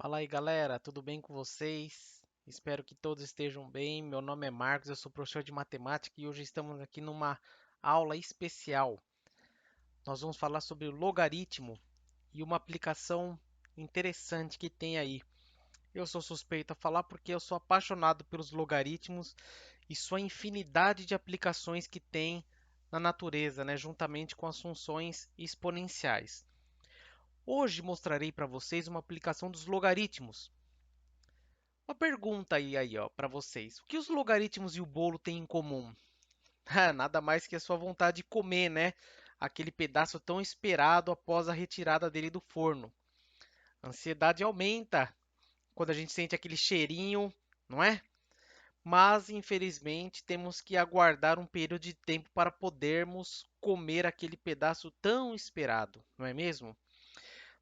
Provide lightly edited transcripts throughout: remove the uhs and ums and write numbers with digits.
Fala aí, galera, tudo bem com vocês? Espero que todos estejam bem. Meu nome é Marcos, eu sou professor de matemática e hoje estamos aqui numa aula especial. Nós vamos falar sobre o logaritmo e uma aplicação interessante que tem aí. Eu sou suspeito a falar porque eu sou apaixonado pelos logaritmos e sua infinidade de aplicações que tem na natureza, né, juntamente com as funções exponenciais. Hoje mostrarei para vocês uma aplicação dos logaritmos. Uma pergunta aí, ó, para vocês. O que os logaritmos e o bolo têm em comum? Ah, nada mais que a sua vontade de comer, né? Aquele pedaço tão esperado após a retirada dele do forno. A ansiedade aumenta quando a gente sente aquele cheirinho, não é? Mas, infelizmente, temos que aguardar um período de tempo para podermos comer aquele pedaço tão esperado, não é mesmo?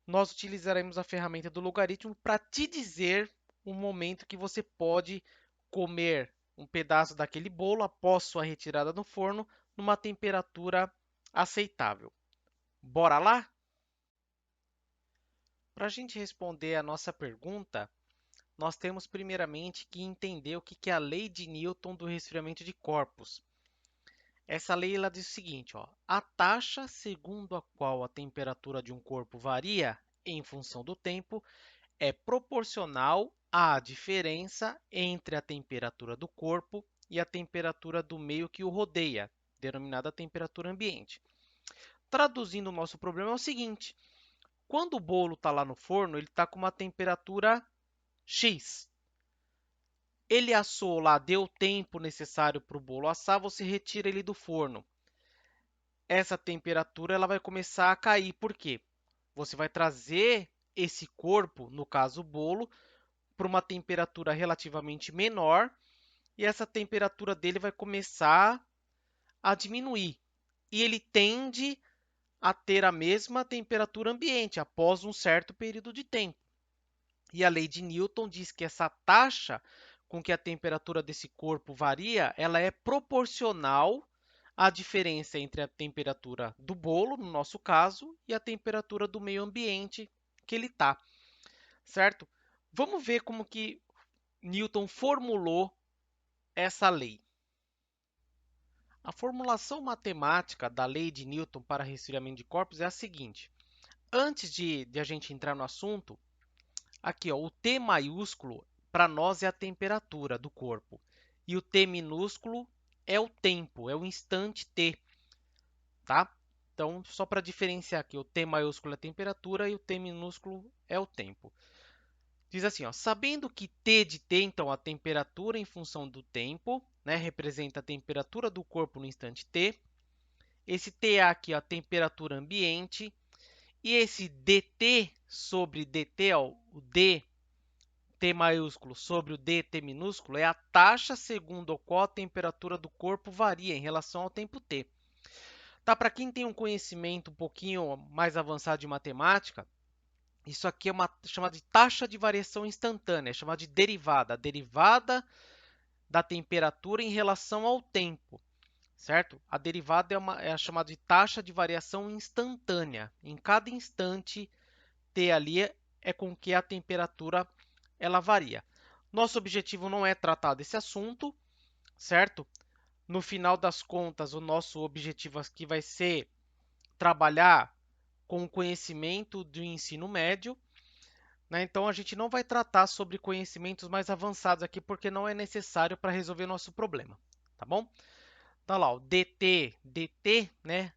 Nós utilizaremos a ferramenta do logaritmo para te dizer o momento que você pode comer um pedaço daquele bolo após sua retirada do forno numa temperatura aceitável. Bora lá? Para a gente responder a nossa pergunta, nós temos primeiramente que entender o que é a lei de Newton do resfriamento de corpos. Essa lei ela diz o seguinte, ó, a taxa segundo a qual a temperatura de um corpo varia em função do tempo é proporcional à diferença entre a temperatura do corpo e a temperatura do meio que o rodeia, denominada temperatura ambiente. Traduzindo o nosso problema é o seguinte, quando o bolo está lá no forno, ele está com uma temperatura X. Ele assou lá, deu o tempo necessário para o bolo assar, você retira ele do forno. Essa temperatura ela vai começar a cair. Por quê? Você vai trazer esse corpo, no caso o bolo, para uma temperatura relativamente menor e essa temperatura dele vai começar a diminuir. E ele tende a ter a mesma temperatura ambiente após um certo período de tempo. E a lei de Newton diz que essa taxa com que a temperatura desse corpo varia, ela é proporcional à diferença entre a temperatura do bolo, no nosso caso, e a temperatura do meio ambiente que ele está, certo? Vamos ver como que Newton formulou essa lei. A formulação matemática da lei de Newton para resfriamento de corpos é a seguinte. Antes de a gente entrar no assunto, aqui ó, o T maiúsculo para nós é a temperatura do corpo e o T minúsculo é o tempo, é o instante T, tá? Então, só para diferenciar aqui, o T maiúsculo é a temperatura e o T minúsculo é o tempo. Diz assim, ó, sabendo que T de T, então, a temperatura em função do tempo, né, representa a temperatura do corpo no instante T, esse TA aqui, ó, a temperatura ambiente, e esse dt sobre dt, ó, o d T maiúsculo sobre o dt minúsculo, é a taxa segundo a qual a temperatura do corpo varia em relação ao tempo t. Tá, para quem tem um conhecimento um pouquinho mais avançado de matemática, isso aqui é uma chamada de taxa de variação instantânea, chamada de derivada, a derivada da temperatura em relação ao tempo. Certo? A derivada é a chamada de taxa de variação instantânea. Em cada instante, T ali é com que a temperatura ela varia. Nosso objetivo não é tratar desse assunto, certo? No final das contas, o nosso objetivo aqui vai ser trabalhar com o conhecimento do ensino médio, né? Então, a gente não vai tratar sobre conhecimentos mais avançados aqui, porque não é necessário para resolver nosso problema, tá bom? Tá lá, o dt, né,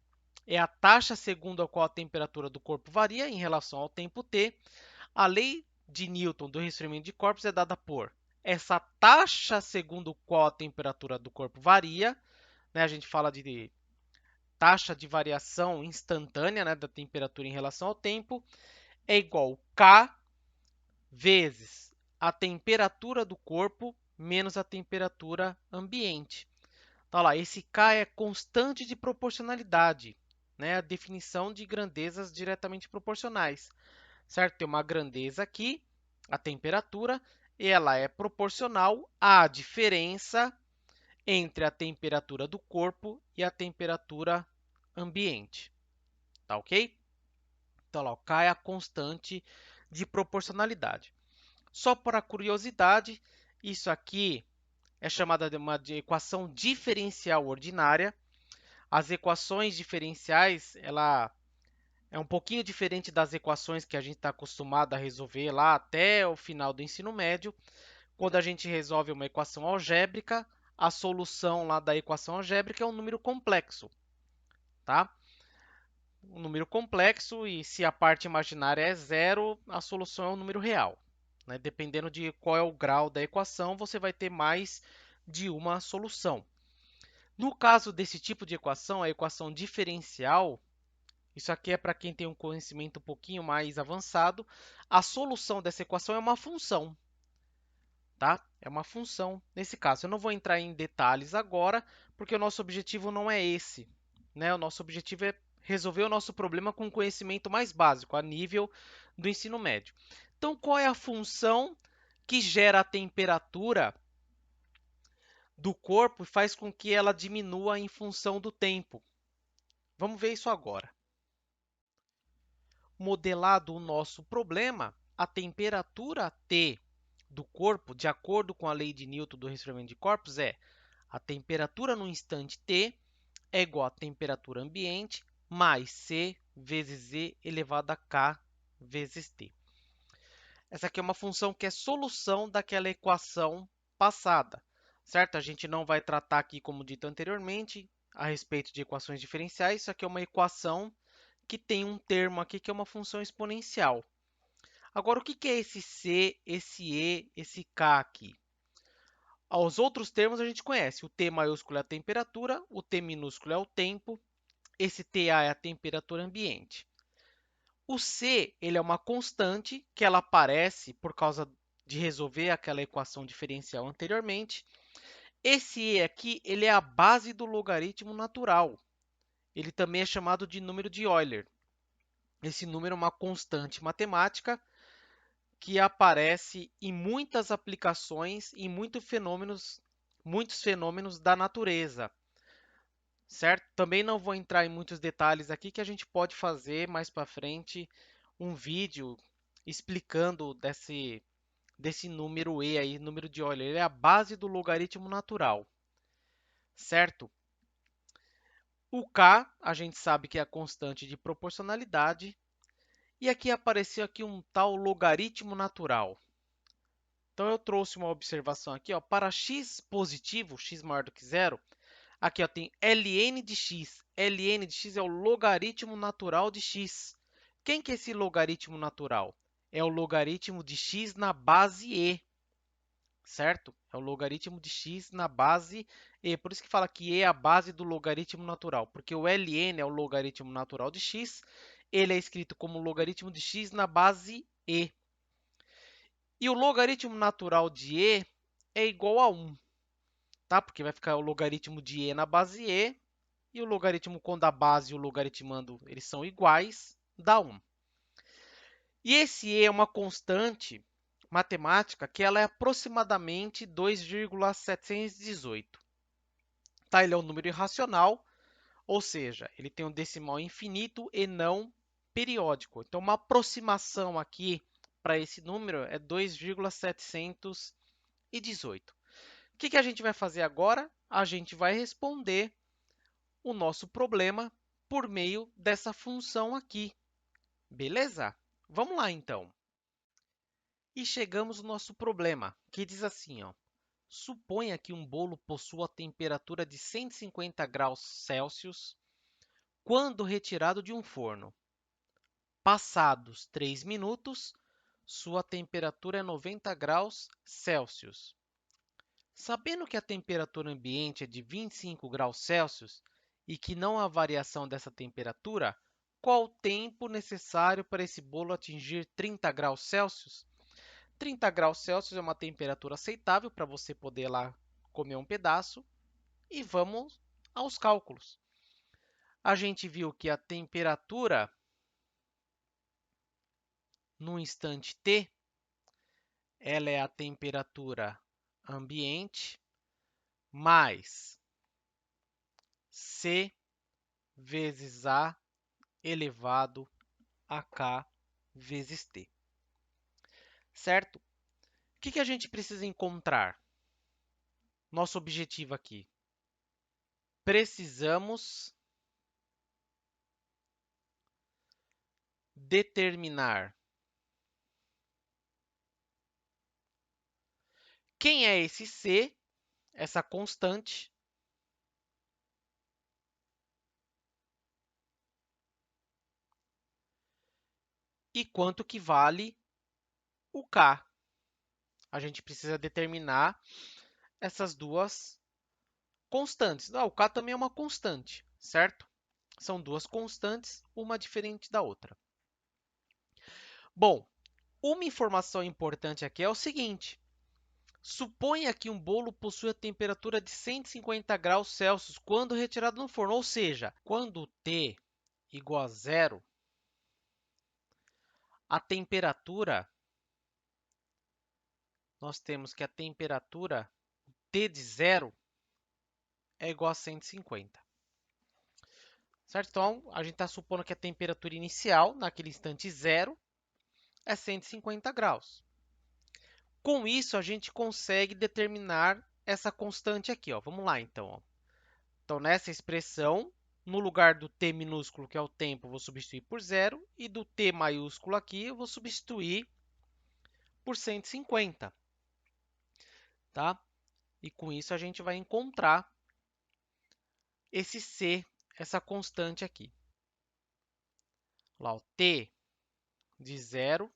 é a taxa segundo a qual a temperatura do corpo varia em relação ao tempo t. A lei de Newton do resfriamento de corpos é dada por essa taxa segundo a qual a temperatura do corpo varia, né, a gente fala de taxa de variação instantânea, né, da temperatura em relação ao tempo, é igual a K vezes a temperatura do corpo menos a temperatura ambiente. Tá lá, esse K é constante de proporcionalidade, né? A definição de grandezas diretamente proporcionais, certo? Tem uma grandeza aqui, a temperatura, e ela é proporcional à diferença entre a temperatura do corpo e a temperatura ambiente, tá ok? Então, lá, o K é a constante de proporcionalidade. Só para curiosidade, isso aqui é chamada de equação diferencial ordinária. As equações diferenciais, ela é um pouquinho diferente das equações que a gente está acostumado a resolver lá até o final do ensino médio. Quando a gente resolve uma equação algébrica, a solução lá da equação algébrica é um número complexo, tá? Um número complexo e se a parte imaginária é zero, a solução é um número real, né? Dependendo de qual é o grau da equação, você vai ter mais de uma solução. No caso desse tipo de equação, a equação diferencial, isso aqui é para quem tem um conhecimento um pouquinho mais avançado, a solução dessa equação é uma função, tá? É uma função nesse caso. Eu não vou entrar em detalhes agora, porque o nosso objetivo não é esse, né? O nosso objetivo é resolver o nosso problema com conhecimento mais básico, a nível do ensino médio. Então, qual é a função que gera a temperatura do corpo e faz com que ela diminua em função do tempo? Vamos ver isso agora. Modelado o nosso problema, a temperatura T do corpo, de acordo com a lei de Newton do resfriamento de corpos, é a temperatura no instante T é igual à temperatura ambiente mais C vezes E elevado a K vezes T. Essa aqui é uma função que é solução daquela equação passada, certo? A gente não vai tratar aqui, como dito anteriormente, a respeito de equações diferenciais. Isso aqui é uma equação que tem um termo aqui que é uma função exponencial. Agora, o que é esse C, esse E, esse K aqui? Os outros termos a gente conhece. O T maiúsculo é a temperatura, o T minúsculo é o tempo, esse TA é a temperatura ambiente. O C, ele é uma constante que ela aparece por causa de resolver aquela equação diferencial anteriormente. Esse E aqui, ele é a base do logaritmo natural. Ele também é chamado de número de Euler. Esse número é uma constante matemática que aparece em muitas aplicações, em muitos fenômenos da natureza, certo? Também não vou entrar em muitos detalhes aqui, que a gente pode fazer mais para frente um vídeo explicando desse número E aí, número de Euler. Ele é a base do logaritmo natural, certo? O K, a gente sabe que é a constante de proporcionalidade. E aqui apareceu aqui um tal logaritmo natural. Então, eu trouxe uma observação aqui, ó, para x positivo, x maior do que zero, aqui ó, tem ln de x. Ln de x é o logaritmo natural de x. Quem que é esse logaritmo natural? É o logaritmo de x na base e, certo? É o logaritmo de x na base e. Por isso que fala que e é a base do logaritmo natural, porque o ln é o logaritmo natural de x, ele é escrito como logaritmo de x na base e. E o logaritmo natural de e é igual a 1, tá? Porque vai ficar o logaritmo de e na base e o logaritmo quando a base e o logaritmando eles são iguais, dá 1. E esse e é uma constante matemática que ela é aproximadamente 2,718. Tá? Ele é um número irracional, ou seja, ele tem um decimal infinito e não periódico. Então, uma aproximação aqui para esse número é 2,718. O que a gente vai fazer agora? A gente vai responder o nosso problema por meio dessa função aqui, beleza? Vamos lá, então. E chegamos no nosso problema, que diz assim, ó. Suponha que um bolo possua temperatura de 150 graus Celsius quando retirado de um forno. Passados 3 minutos, sua temperatura é 90 graus Celsius. Sabendo que a temperatura ambiente é de 25 graus Celsius e que não há variação dessa temperatura, qual o tempo necessário para esse bolo atingir 30 graus Celsius? 30 graus Celsius é uma temperatura aceitável para você poder lá comer um pedaço. E vamos aos cálculos. A gente viu que a temperatura no instante T, ela é a temperatura ambiente mais C vezes A elevado a K vezes T, certo? que a gente precisa encontrar? Nosso objetivo aqui. Precisamos determinar quem é esse C, essa constante, e quanto que vale o K. A gente precisa determinar essas duas constantes. O K também é uma constante, certo? São duas constantes, uma diferente da outra. Bom, uma informação importante aqui é o seguinte. Suponha que um bolo possui a temperatura de 150 graus Celsius quando retirado no forno, ou seja, quando T igual a zero, a temperatura, nós temos que a temperatura T de zero é igual a 150. Certo? Então, a gente está supondo que a temperatura inicial, naquele instante zero, é 150 graus. Com isso, a gente consegue determinar essa constante aqui. Ó. Vamos lá, então. Ó. Então, nessa expressão, no lugar do t minúsculo, que é o tempo, eu vou substituir por zero, e do t maiúsculo aqui, eu vou substituir por 150. Tá? E com isso, a gente vai encontrar esse c, essa constante aqui. Lá, o t de zero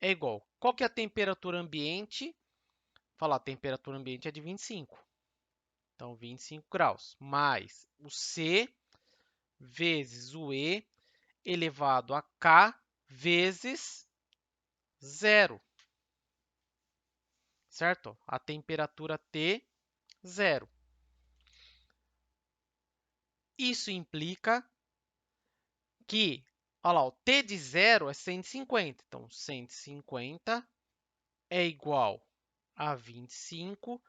é igual. Qual que é a temperatura ambiente? Falar, a temperatura ambiente é de 25. Então, 25 graus. Mais o C vezes o E elevado a K vezes zero. Certo? A temperatura T, zero. Isso implica que, olha lá, o T de zero é 150. Então, 150 é igual a 25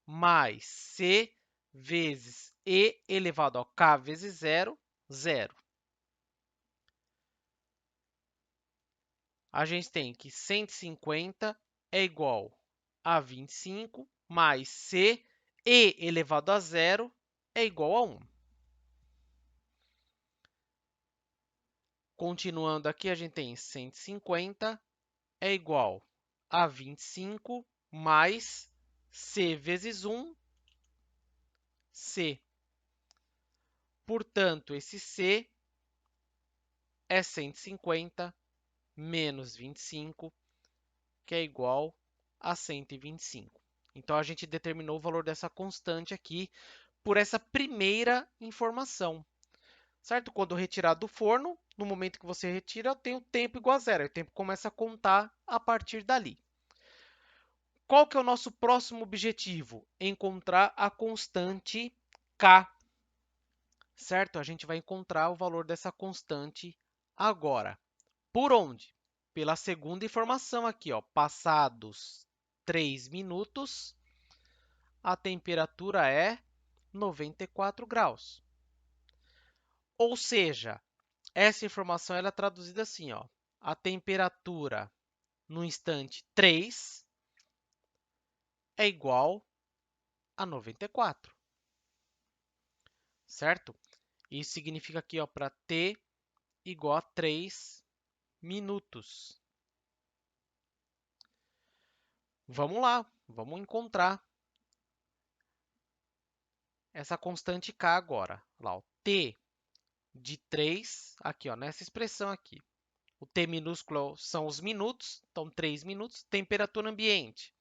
mais C vezes E elevado ao K vezes zero, zero. A gente tem que 150 é igual a 25 mais C E elevado a zero é igual a 1. Continuando aqui, a gente tem 150 é igual a 25 mais C vezes 1, C. Portanto, esse C é 150 menos 25, que é igual a 125. Então, a gente determinou o valor dessa constante aqui por essa primeira informação. Certo? Quando retirar do forno, no momento que você retira, eu tenho tempo igual a zero. O tempo começa a contar a partir dali. Qual que é o nosso próximo objetivo? Encontrar a constante K. Certo? A gente vai encontrar o valor dessa constante agora. Por onde? Pela segunda informação aqui, ó. Passados 3 minutos, a temperatura é 94 graus. Ou seja, essa informação ela é traduzida assim, ó. A temperatura no instante 3 é igual a 94, certo? Isso significa aqui, ó, para t igual a 3 minutos. Vamos lá, vamos encontrar essa constante k agora. Lá, ó, t de 3, aqui, ó, nessa expressão aqui. O t minúsculo são os minutos, então 3 minutos. Temperatura ambiente,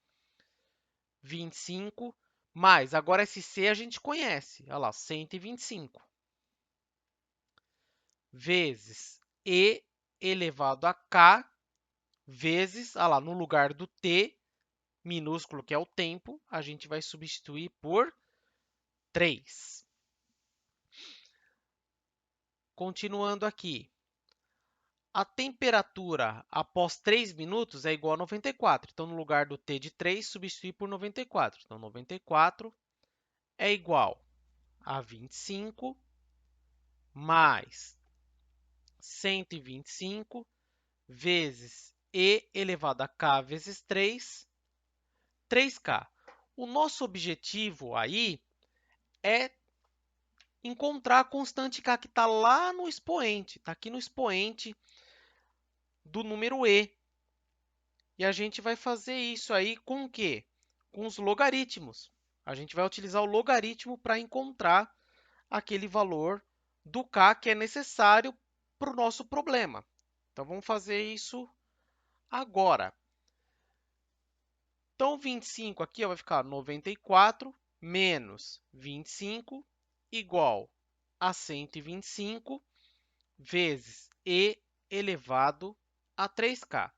25, mais, agora esse C a gente conhece, olha lá, 125, vezes E elevado a K, vezes, olha lá, no lugar do T minúsculo, que é o tempo, a gente vai substituir por 3. Continuando aqui, a temperatura após 3 minutos é igual a 94. Então, no lugar do T de 3, substituir por 94. Então, 94 é igual a 25 mais 125 vezes E elevado a K vezes 3, 3K. O nosso objetivo aí é encontrar a constante K que está lá no expoente, está aqui no expoente do número e. E a gente vai fazer isso aí com o quê? Com os logaritmos. A gente vai utilizar o logaritmo para encontrar aquele valor do K que é necessário para o nosso problema. Então, vamos fazer isso agora. Então, 25 aqui vai ficar 94 menos 25 igual a 125 vezes e elevado a 3K.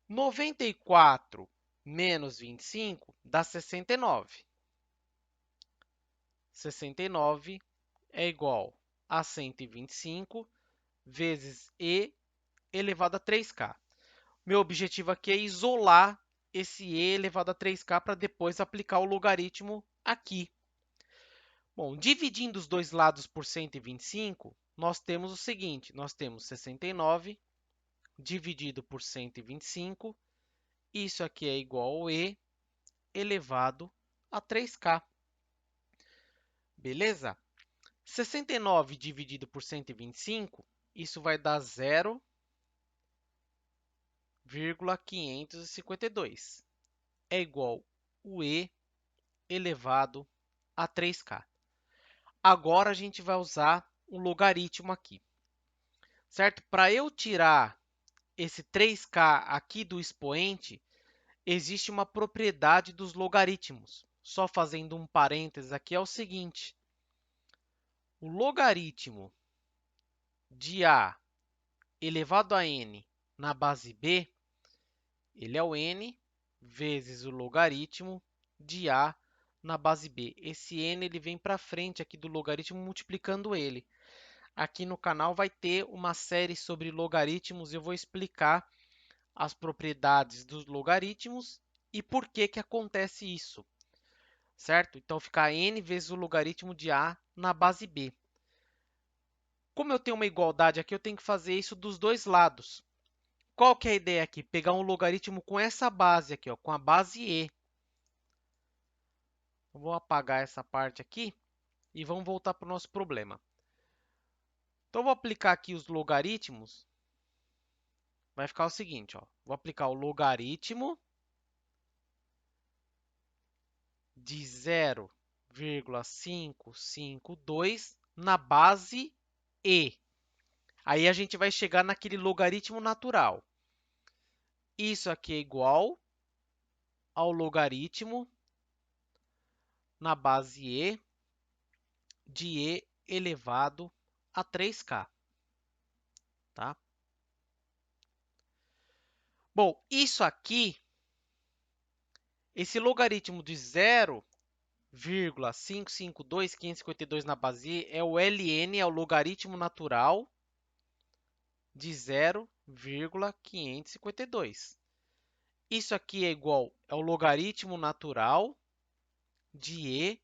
94 menos 25 dá 69. 69 é igual a 125 vezes e elevado a 3K. Meu objetivo aqui é isolar esse e elevado a 3K para depois aplicar o logaritmo aqui. Bom, dividindo os dois lados por 125, nós temos o seguinte, nós temos 69 dividido por 125, isso aqui é igual ao e elevado a 3K. Beleza? 69 dividido por 125, isso vai dar 0,552. É igual o e elevado a 3K. Agora, a gente vai usar um logaritmo aqui, certo? Para eu tirar esse 3K aqui do expoente, existe uma propriedade dos logaritmos. Só fazendo um parênteses aqui, é o seguinte. O logaritmo de a elevado a n na base b, ele é o n vezes o logaritmo de a na base b. Esse n ele vem para frente aqui do logaritmo multiplicando ele. Aqui no canal vai ter uma série sobre logaritmos e eu vou explicar as propriedades dos logaritmos e por que que acontece isso, certo? Então, fica n vezes o logaritmo de a na base b. Como eu tenho uma igualdade aqui, eu tenho que fazer isso dos dois lados. Qual que é a ideia aqui? Pegar um logaritmo com essa base aqui, ó, com a base e. Vou apagar essa parte aqui e vamos voltar para o nosso problema. Então, vou aplicar aqui os logaritmos. Vai ficar o seguinte, ó, vou aplicar o logaritmo de 0,552 na base e. Aí a gente vai chegar naquele logaritmo natural. Isso aqui é igual ao logaritmo na base e de e elevado a 3K. Tá? Bom, isso aqui, esse logaritmo de 0,552 na base e é o ln, é o logaritmo natural de 0,552. Isso aqui é igual ao logaritmo natural de e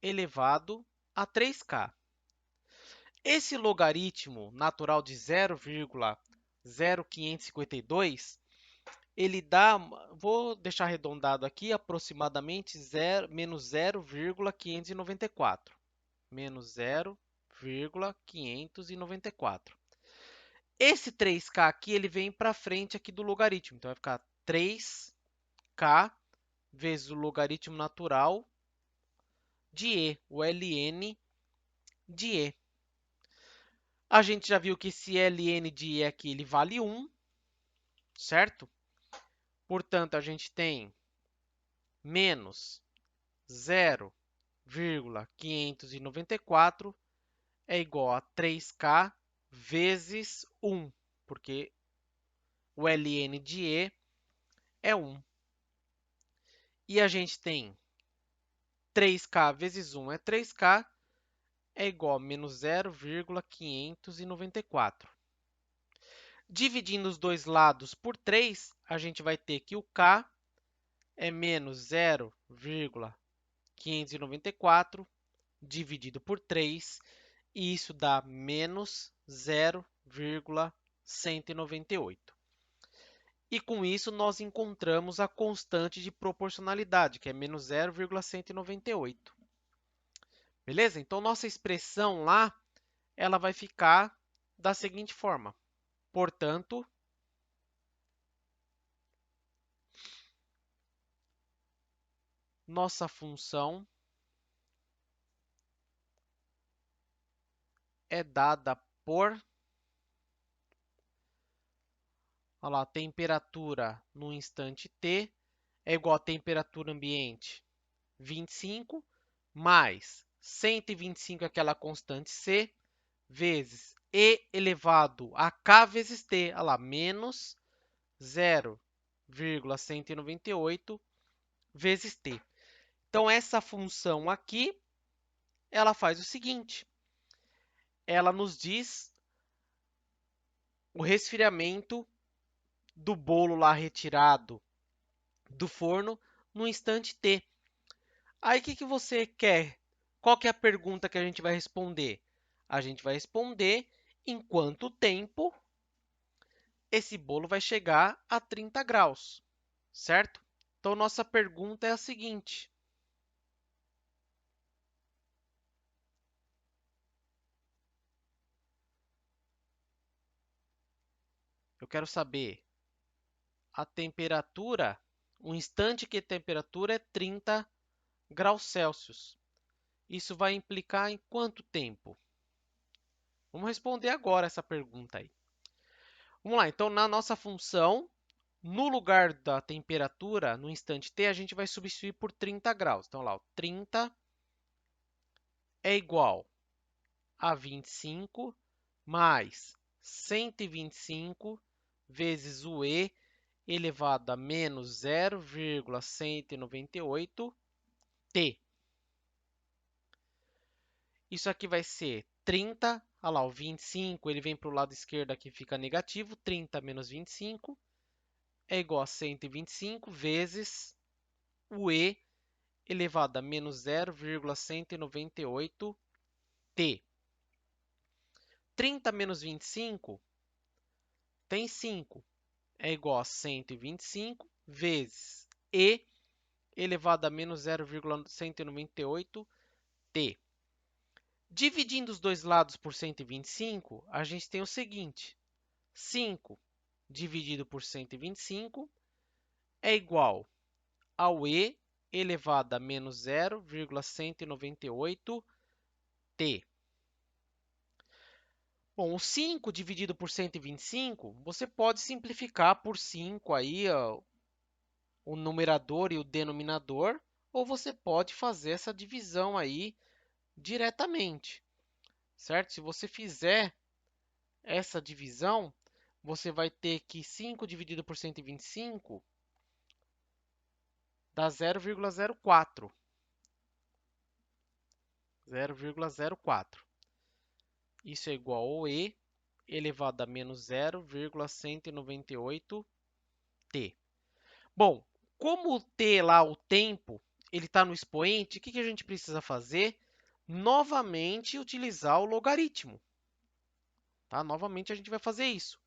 elevado a 3K. Esse logaritmo natural de 0,0552, ele dá, vou deixar arredondado aqui, aproximadamente menos 0,594. Menos 0,594. Esse 3K aqui, ele vem para frente aqui do logaritmo. Então, vai ficar 3K vezes o logaritmo natural de e, o ln de e. A gente já viu que esse ln de e aqui ele vale 1, certo? Portanto, a gente tem menos 0,594 é igual a 3K vezes 1, porque o ln de e é 1. E a gente tem 3K vezes 1 é 3K, é igual a menos 0,594. Dividindo os dois lados por 3, a gente vai ter que o K é menos 0,594 dividido por 3, e isso dá menos 0,198. E com isso nós encontramos a constante de proporcionalidade, que é menos 0,198. Beleza? Então, nossa expressão lá, ela vai ficar da seguinte forma. Portanto, nossa função é dada por, olha lá, temperatura no instante t é igual a temperatura ambiente 25 mais 125, aquela constante c, vezes e elevado a k vezes t, olha lá, menos 0,198 vezes t. Então, essa função aqui, ela faz o seguinte, ela nos diz o resfriamento do bolo lá retirado do forno no instante t. Aí, o que você quer? Qual que é a pergunta que a gente vai responder? A gente vai responder em quanto tempo esse bolo vai chegar a 30 graus, certo? Então, nossa pergunta é a seguinte. Eu quero saber a temperatura, o instante que a temperatura é 30 graus Celsius. Isso vai implicar em quanto tempo? Vamos responder agora essa pergunta aí. Vamos lá, então, na nossa função, no lugar da temperatura, no instante t, a gente vai substituir por 30 graus. Então, lá, 30 é igual a 25 mais 125 vezes o e elevado a menos 0,198 t. Isso aqui vai ser 30, olha lá, o 25 ele vem para o lado esquerdo aqui, fica negativo, 30 menos 25 é igual a 125 vezes o e elevado a menos 0,198 t. 30 menos 25 tem 5, é igual a 125 vezes e elevado a menos 0,198 t. Dividindo os dois lados por 125, a gente tem o seguinte, 5 dividido por 125 é igual ao e elevado a menos 0,198 t. Bom, o 5 dividido por 125, você pode simplificar por 5 aí, ó, o numerador e o denominador, ou você pode fazer essa divisão aí diretamente, certo? Se você fizer essa divisão, você vai ter que 5 dividido por 125 dá 0,04. 0,04. Isso é igual ao e elevado a menos 0,198 t. Bom, como o t lá, o tempo, ele está no expoente, o que a gente precisa fazer? Novamente utilizar o logaritmo. Tá? Novamente a gente vai fazer isso.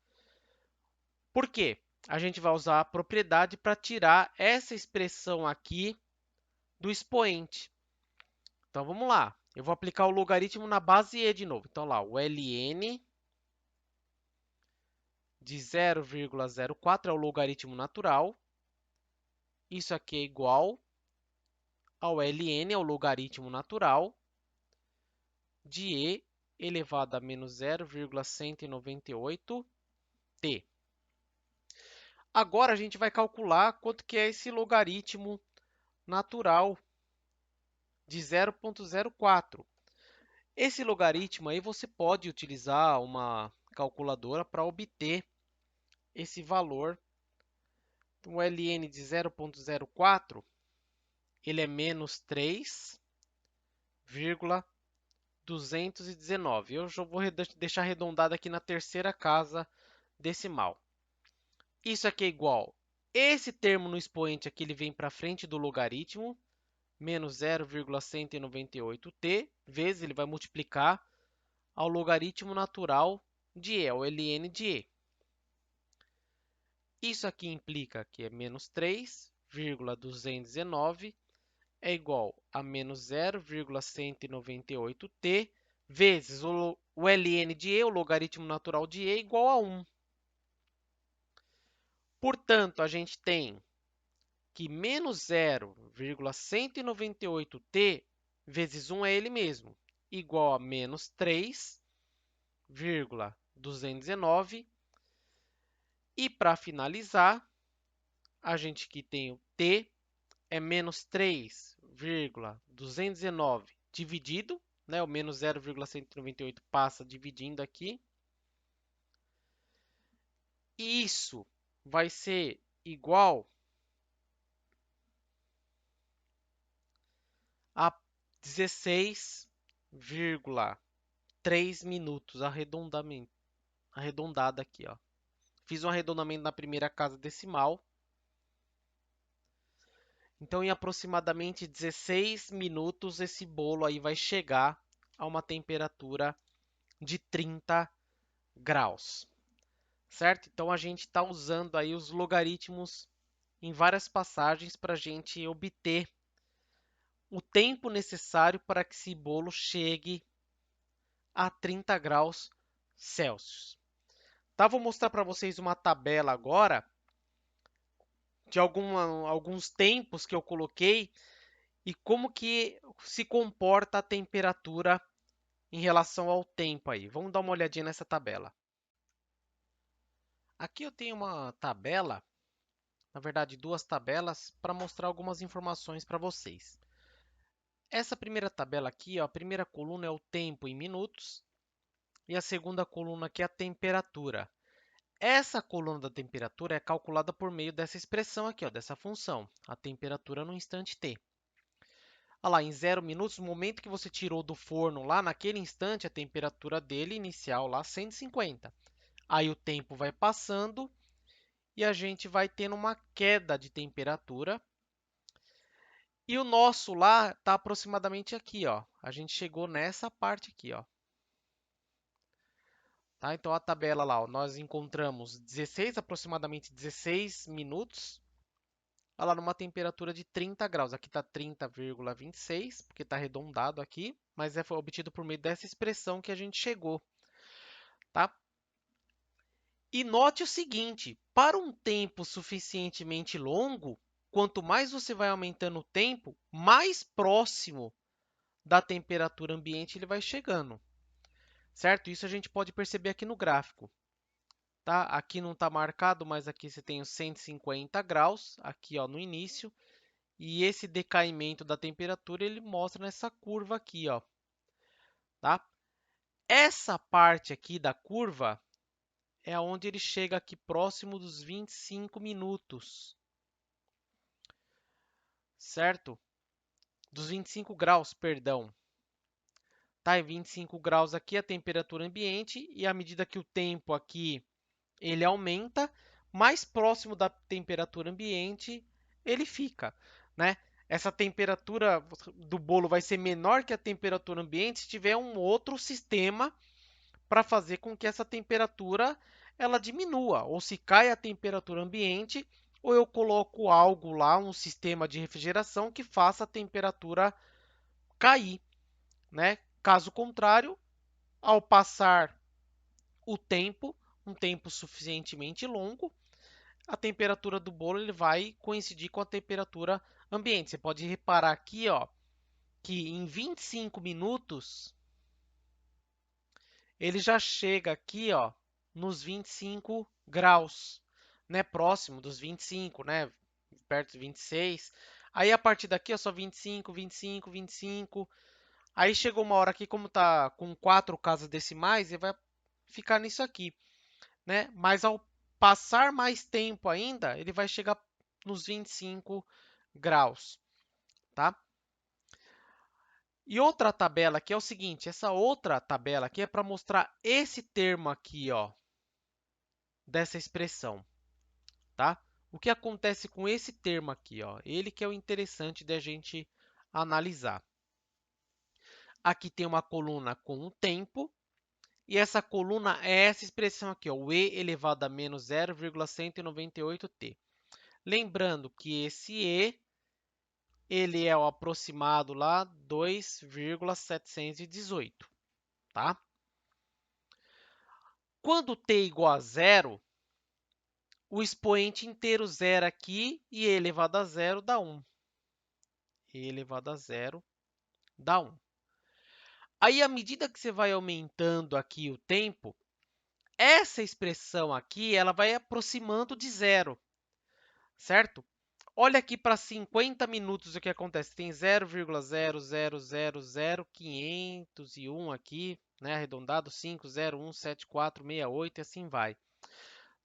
Por quê? A gente vai usar a propriedade para tirar essa expressão aqui do expoente. Então, vamos lá. Eu vou aplicar o logaritmo na base e de novo. Então, lá, o ln de 0,04 é o logaritmo natural. Isso aqui é igual ao ln, é o logaritmo natural, de e elevado a menos 0,198 t. Agora, a gente vai calcular quanto que é esse logaritmo natural de 0,04. Esse logaritmo aí você pode utilizar uma calculadora para obter esse valor. Então, o ln de 0,04 ele é menos 3,219. Eu já vou deixar arredondado aqui na terceira casa decimal. Isso aqui é igual. Esse termo no expoente aqui ele vem para frente do logaritmo, menos 0,198t, vezes ele vai multiplicar ao logaritmo natural de e, ao ln de e. Isso aqui implica que é menos 3,219 é igual a menos 0,198t vezes o ln de e, o logaritmo natural de e, igual a 1. Portanto, a gente tem que menos 0,198t vezes 1 é ele mesmo, igual a menos 3,219. E para finalizar, a gente aqui tem o t é menos 3,219 dividido, né? O menos 0,198 passa dividindo aqui. E isso vai ser igual a 16,3 minutos, arredondado aqui, ó. Fiz um arredondamento na primeira casa decimal. Então, em aproximadamente 16 minutos, esse bolo aí vai chegar a uma temperatura de 30 graus, certo? Então, a gente está usando aí os logaritmos em várias passagens para a gente obter o tempo necessário para que esse bolo chegue a 30 graus Celsius. Tá, vou mostrar para vocês uma tabela agora de alguns tempos que eu coloquei e como que se comporta a temperatura em relação ao tempo aí. Vamos dar uma olhadinha nessa tabela. Aqui eu tenho uma tabela, na verdade duas tabelas, para mostrar algumas informações para vocês. Essa primeira tabela aqui, ó, a primeira coluna é o tempo em minutos e a segunda coluna aqui é a temperatura. Essa coluna da temperatura é calculada por meio dessa expressão aqui, ó, dessa função, a temperatura no instante t. Olha lá, em 0 minutos, no momento que você tirou do forno, lá naquele instante, a temperatura dele inicial lá 150. Aí o tempo vai passando e a gente vai tendo uma queda de temperatura. E o nosso lá está aproximadamente aqui, ó. A gente chegou nessa parte aqui, ó. Tá? Então, a tabela lá, ó, nós encontramos aproximadamente 16 minutos, olha lá, numa temperatura de 30 graus. Aqui está 30,26, porque está arredondado aqui, mas foi obtido por meio dessa expressão que a gente chegou. Tá? E note o seguinte, para um tempo suficientemente longo, quanto mais você vai aumentando o tempo, mais próximo da temperatura ambiente ele vai chegando. Certo? Isso a gente pode perceber aqui no gráfico. Tá? Aqui não está marcado, mas aqui você tem os 150 graus, aqui ó, no início. E esse decaimento da temperatura ele mostra nessa curva aqui. Ó, tá? Essa parte aqui da curva é onde ele chega aqui próximo dos 25 minutos. Certo? Dos 25 graus, perdão. Tá? E 25 graus aqui é a temperatura ambiente e à medida que o tempo aqui ele aumenta, mais próximo da temperatura ambiente ele fica, né? Essa temperatura do bolo vai ser menor que a temperatura ambiente se tiver um outro sistema para fazer com que essa temperatura ela diminua, ou se cai a temperatura ambiente, ou eu coloco algo lá, um sistema de refrigeração que faça a temperatura cair, né? Caso contrário, ao passar o tempo, um tempo suficientemente longo, a temperatura do bolo ele vai coincidir com a temperatura ambiente. Você pode reparar aqui, ó, que em 25 minutos ele já chega aqui, ó, nos 25 graus, né, próximo dos 25, né, perto dos 26. Aí a partir daqui, ó, só 25, 25, 25. Aí chegou uma hora aqui, como tá com 4 casas decimais, ele vai ficar nisso aqui, né? Mas ao passar mais tempo ainda, ele vai chegar nos 25 graus, tá? E outra tabela aqui é o seguinte, essa outra tabela aqui é para mostrar esse termo aqui, ó, dessa expressão, tá? O que acontece com esse termo aqui, ó? Ele que é o interessante da gente analisar. Aqui tem uma coluna com o tempo E essa coluna é essa expressão aqui, ó, o e elevado a menos 0,198t. Lembrando que esse e ele é o aproximado lá 2,718, tá? Quando t é igual a zero, o expoente inteiro zero aqui e e elevado a zero dá 1. E elevado a zero dá 1. Aí, à medida que você vai aumentando aqui o tempo, essa expressão aqui ela vai aproximando de zero, certo? Olha aqui para 50 minutos o que acontece. Tem 0,0000501 aqui, né? Arredondado, 5017468 e assim vai.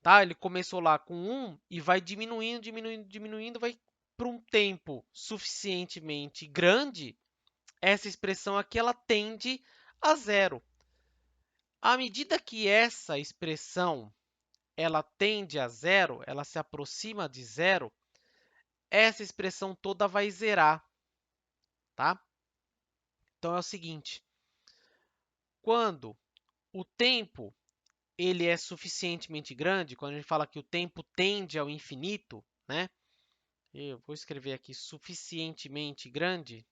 Tá? Ele começou lá com 1 e vai diminuindo, diminuindo, diminuindo, vai para um tempo suficientemente grande, essa expressão aqui ela tende a zero. À medida que essa expressão ela tende a zero, ela se aproxima de zero, essa expressão toda vai zerar, tá? Então é o seguinte, quando o tempo ele é suficientemente grande, quando a gente fala que o tempo tende ao infinito, né? Eu vou escrever aqui suficientemente grande.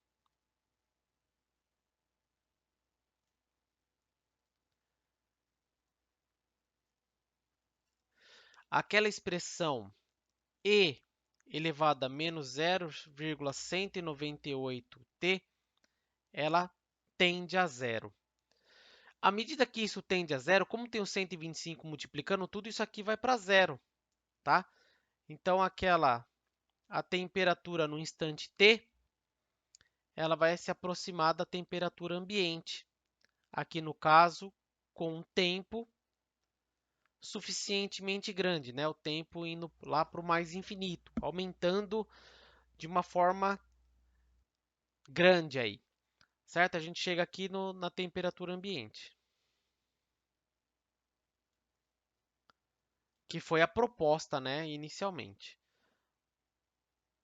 Aquela expressão e elevado a menos 0,198t, ela tende a zero. À medida que isso tende a zero, como tem o 125 multiplicando tudo, isso aqui vai para zero, tá? Então, a temperatura no instante t, ela vai se aproximar da temperatura ambiente. Aqui, no caso, com um tempo suficientemente grande, né? O tempo indo lá para o mais infinito, aumentando de uma forma grande aí, certo? A gente chega aqui na temperatura ambiente, que foi a proposta, né, inicialmente,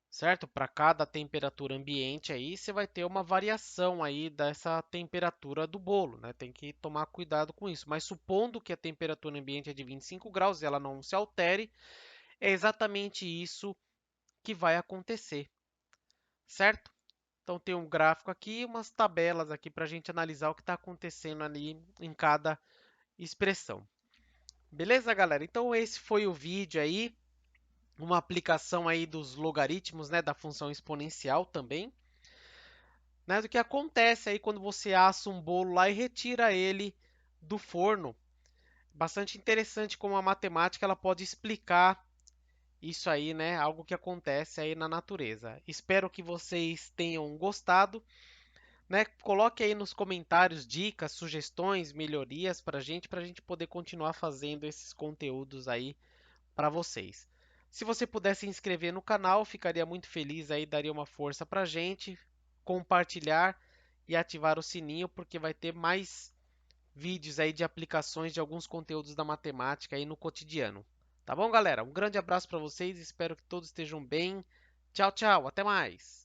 certo? Para cada temperatura ambiente aí, você vai ter uma variação aí dessa temperatura do bolo, né? Tem que tomar cuidado com isso. Mas supondo que a temperatura ambiente é de 25 graus e ela não se altere, é exatamente isso que vai acontecer, certo? Então, tem um gráfico aqui, umas tabelas aqui para a gente analisar o que está acontecendo ali em cada expressão. Beleza, galera? Então, esse foi o vídeo aí, uma aplicação aí dos logaritmos, né, da função exponencial também, né, do que acontece aí quando você assa um bolo lá e retira ele do forno. Bastante interessante como a matemática ela pode explicar isso aí, né, algo que acontece aí na natureza. Espero que vocês tenham gostado. Né? Coloque aí nos comentários dicas, sugestões, melhorias para a gente poder continuar fazendo esses conteúdos aí para vocês. Se você puder se inscrever no canal, ficaria muito feliz aí, daria uma força para a gente, compartilhar e ativar o sininho, porque vai ter mais vídeos aí de aplicações de alguns conteúdos da matemática aí no cotidiano. Tá bom, galera? Um grande abraço para vocês, espero que todos estejam bem. Tchau, tchau, até mais!